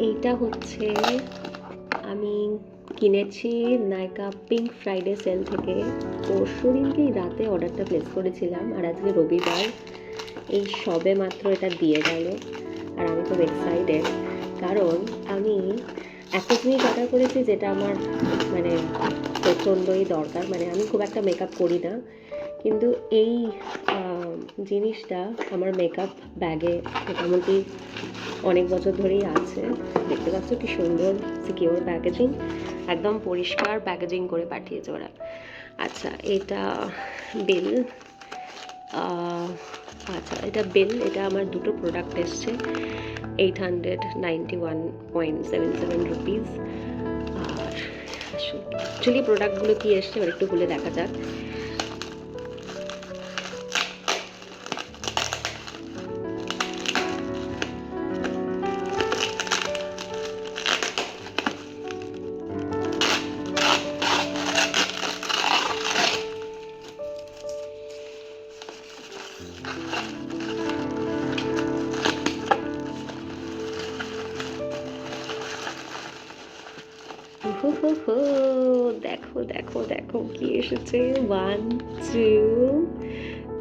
এইটা হচ্ছে আমি কিনেছি নাইকা পিঙ্ক ফ্রাইডে সেল থেকে। পরশু দিনকেই রাতে অর্ডারটা প্লেস করেছিলাম, আর আজকে রবিবার, এই সবে মাত্র এটা দিয়ে গেল। আর আমি খুব এক্সাইটেড, কারণ আমি একটা জিনিস অর্ডার করেছি যেটা আমার মানে প্রচণ্ডই দরকার। মানে আমি খুব একটা মেকআপ করি না, কিন্তু এই জিনিসটা আমার মেকআপ ব্যাগে মোটামুটি অনেক বছর ধরেই আছে। দেখতে পাচ্ছ কি সুন্দর সিকিউর প্যাকেজিং, একদম পরিষ্কার প্যাকেজিং করে পাঠিয়েছে ওরা। আচ্ছা, এটা বিল। আচ্ছা, এটা বিল। এটা আমার দুটো প্রোডাক্ট এসছে, 891.77 রুপিস। আর অ্যাকচুয়ালি প্রোডাক্টগুলো কি এসছে এবার একটু খুলে দেখা যাক। দেখো দেখো দেখো কি এসেছে, 1 2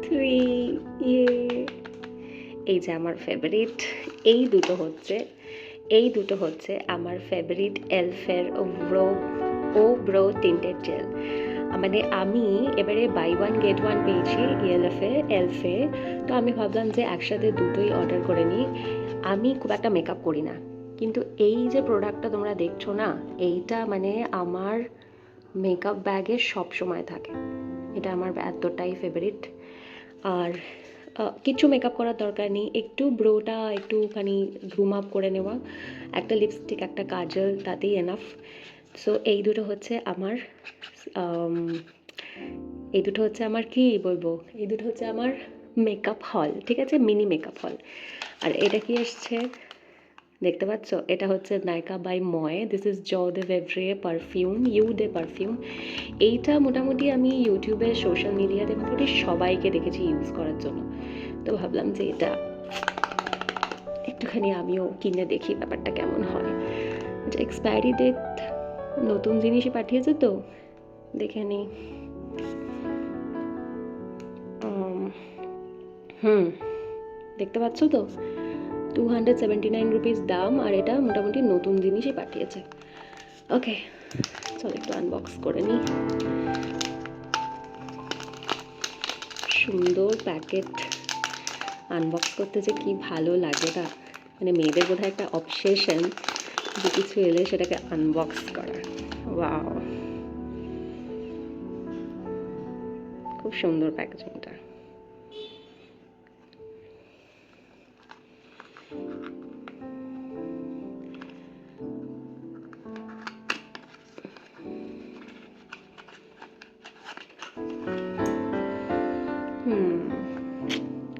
3। এই যে আমার ফেভারিট, এই দুটো হচ্ছে আমার ফেভারিট এলফের ব্রো টিন্টেড জেল। মানে আমি এবারে বাই ওয়ান গেট ওয়ান পেয়েছি এলফে। তো আমি ভাবলাম যে একসাথে দুটোই অর্ডার করে নিই। আমি খুব একটা মেকআপ করি না, কিন্তু এই যে প্রোডাক্টটা তোমরা দেখছো না, এইটা মানে আমার মেকআপ ব্যাগে সব সময় থাকে। এটা আমার এতটাই ফেভারিট। আর কিছু মেকআপ করার দরকার নেই, একটু ব্রোটা একটুখানি গ্রুম আপ করে নেওয়া, একটা লিপস্টিক একটা কাজল, তাতেই এনাফ। সো এই দুটো হচ্ছে আমার কি বলবো, এই দুটো হচ্ছে আমার মেকআপ হল, ঠিক আছে, মিনি মেকআপ হল। আর এটা কি এসছে দেখতে পাচ্ছ, এটা হচ্ছে নাইকা বাই ময়ে। দিস ইজ জো দে ভেভ্রে পারফিউম, পারফিউম। এইটা মোটামুটি আমি ইউটিউবে সোশ্যাল মিডিয়াতে মোটামুটি সবাইকে দেখেছি ইউজ করার জন্য। তো ভাবলাম যে এটা একটুখানি আমিও কিনে দেখি ব্যাপারটা কেমন হয়। আচ্ছা, এক্সপায়ারি ডেট নতুন জিনিসই পাঠিয়েছে, তো দেখে নিই। দেখতে পাচ্ছ তো, 279 রুপিস দাম, আর এটা মোটামুটি নতুন জিনিসই পাঠিয়েছে। ওকে, চল একটু আনবক্স করে নিই। সুন্দর প্যাকেট, আনবক্স করতে যে কি ভালো লাগে না, মানে মেয়েদের বোধহয় একটা অবসেশন যে কিছু এলে সেটাকে আনবক্স করা। ওয়াও, খুব সুন্দর প্যাকেজিংটা।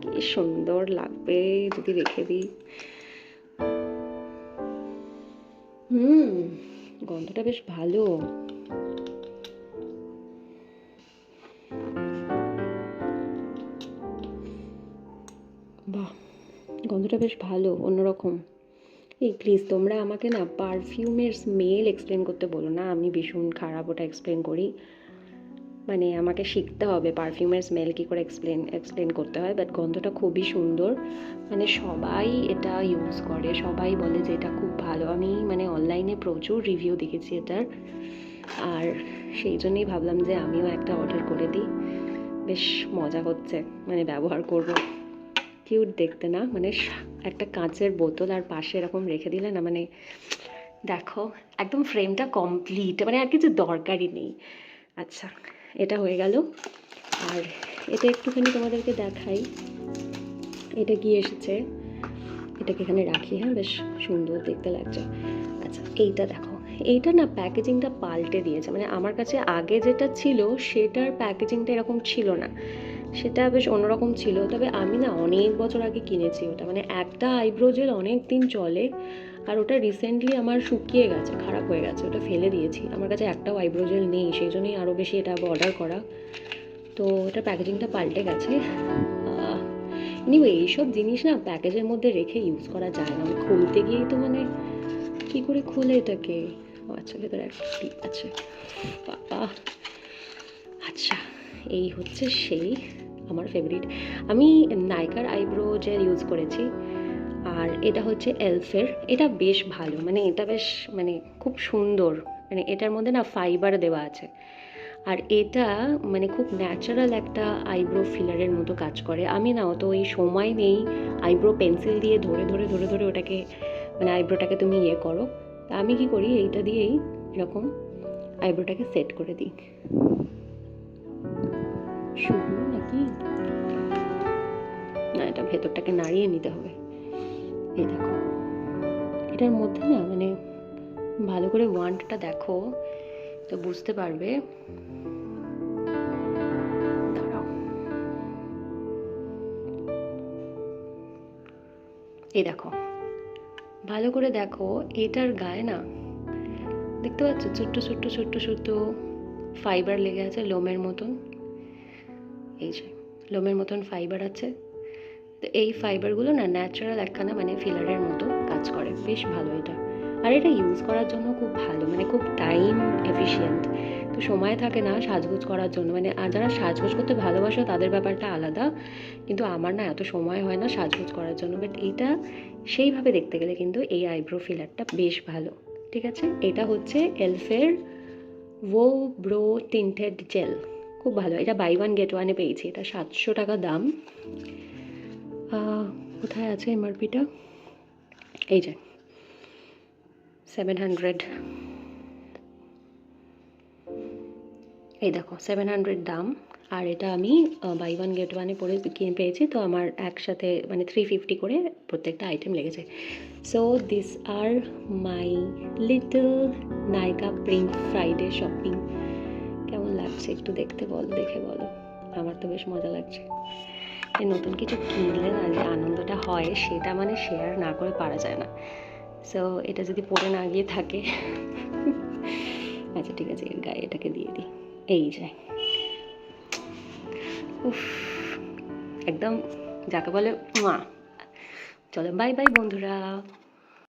কি সুন্দর লাগবে যদি রেখে দিই। গন্ধটা বেশ ভালো। বাহ, গন্ধটা বেশ ভালো, অন্যরকম। এই প্লিজ তোমরা আমাকে না পারফিউমের স্মেল এক্সপ্লেন করতে বলো না, আমি ভীষণ খারাপ ওটা এক্সপ্লেন করি। মানে আমাকে শিখতে হবে পারফিউমের স্মেল কী করে এক্সপ্লেন করতে হয়। বাট গন্ধটা খুবই সুন্দর, মানে সবাই এটা ইউজ করে, সবাই বলে যে এটা খুব ভালো। আমি মানে অনলাইনে প্রচুর রিভিউ দেখেছি এটার, আর সেই জন্যই ভাবলাম যে আমিও একটা অর্ডার করে দিই। বেশ মজা হচ্ছে, মানে ব্যবহার করব। কিউট দেখতে না, মানে একটা কাঁচের বোতল আর পাশে এরকম রেখে দিলে না, মানে দেখো একদম ফ্রেমটা কমপ্লিট, মানে আর কিছু দরকারই নেই। আচ্ছা, এটা হয়ে গেল। আর এটা একটুখানি তোমাদেরকে দেখাই, এটা কি এসেছে, এটাকে এখানে রাখি। হ্যাঁ, বেশ সুন্দর দেখতে লাগছে। আচ্ছা, এইটা দেখো, এইটা না প্যাকেজিংটা পাল্টে দিয়েছে। মানে আমার কাছে আগে যেটা ছিল সেটার প্যাকেজিংটা এরকম ছিল না, সেটা বেশ অন্যরকম ছিল। তবে আমি না অনেক বছর আগে কিনেছি ওটা, মানে একটা আইব্রো জেল অনেক দিন চলে, আর ওটা রিসেন্টলি আমার শুকিয়ে গেছে, খারাপ হয়ে গেছে, ওটা ফেলে দিয়েছি। আমার কাছে একটাও আইব্রো জেল নেই, সেই জন্যই আরও বেশি এটা অর্ডার করা। তো এটা প্যাকেজিংটা পাল্টে গেছে। এনিওয়ে, এইসব জিনিস না প্যাকেজের মধ্যে রেখে ইউজ করা যায় না, খুলতে গিয়েই তো মানে কি করে খোলে এটাকে? ও আচ্ছা, ভেতরে একটা টিপ আছে। বাবা, আচ্ছা, এই হচ্ছে সেই আমার ফেভারিট। আমি নাইকার আইব্রো জেল ইউজ করেছি, আর এটা হচ্ছে এলফের। এটা বেশ ভালো, মানে এটা বেশ মানে খুব সুন্দর, মানে এটার মধ্যে না ফাইবার দেওয়া আছে। আর এটা মানে খুব ন্যাচারাল একটা আইব্রো ফিলারের মতো কাজ করে। আমি না অত ওই সময় নেই আইব্রো পেন্সিল দিয়ে ধরে ধরে ধরে ধরে ওটাকে মানে আইব্রোটাকে তুমি ইয়ে করো। তা আমি কি করি, এইটা দিয়েই এরকম আইব্রোটাকে সেট করে দিই। শুকনো নাকি না, এটা ভেতরটাকে নাড়িয়ে নিতে হবে। এই দেখো, এটার মধ্যে না মানে ভালো করে ওয়ান্টটা দেখো তো বুঝতে পারবে। দাঁড়াও, এই দেখো, ভালো করে দেখো, এটার গায়ে না দেখতে পাচ্ছ ছোট্ট ছোট্ট ছোট্ট ছোট্ট ফাইবার লেগে আছে লোমের মতন। এই যে লোমের মতন ফাইবার আছে। তো এই ফাইবারগুলো না ন্যাচারাল একখানা মানে ফিলারের মতো কাজ করে, বেশ ভালো এটা। আর এটা ইউজ করার জন্য খুব ভালো, মানে খুব টাইম এফিশিয়েন্ট। তো সময় থাকে না সাজগোজ করার জন্য, মানে আর যারা সাজগোজ করতে ভালোবাসো তাদের ব্যাপারটা আলাদা, কিন্তু আমার না এত সময় হয় না সাজগোজ করার জন্য। বাট এইটা সেইভাবে দেখতে গেলে কিন্তু এই আইব্রো ফিলারটা বেশ ভালো। ঠিক আছে, এটা হচ্ছে এলফের ও ব্রো টিন্টেড জেল, খুব ভালো। এটা বাই ওয়ান গেট ওয়ানে পেয়েছি, এটা 700 টাকা দাম। কোথায় আছে এমআরপিটা? এই যে 700, এই দেখো 700 দাম। আর এটা আমি বাই ওয়ান গেট ওয়ানে পরে কিনে পেয়েছি, তো আমার একসাথে মানে 350 করে প্রত্যেকটা আইটেম লেগেছে। So this are my little Nykaa print Friday shopping. কেমন লাগছে একটু দেখতে বলো, দেখে বলো। আমার তো বেশ মজা লাগছে। এই নতুন কিছু কিনলে না যে আনন্দটা হয় সেটা মানে শেয়ার না করে পারা যায় না। সো এটা যদি পরে না গিয়ে থাকে আচ্ছা ঠিক আছে, এর গায়ে এটাকে দিয়ে দিই। এই যে উফ, একদম যাকে বলে। চলো বাই বাই বন্ধুরা।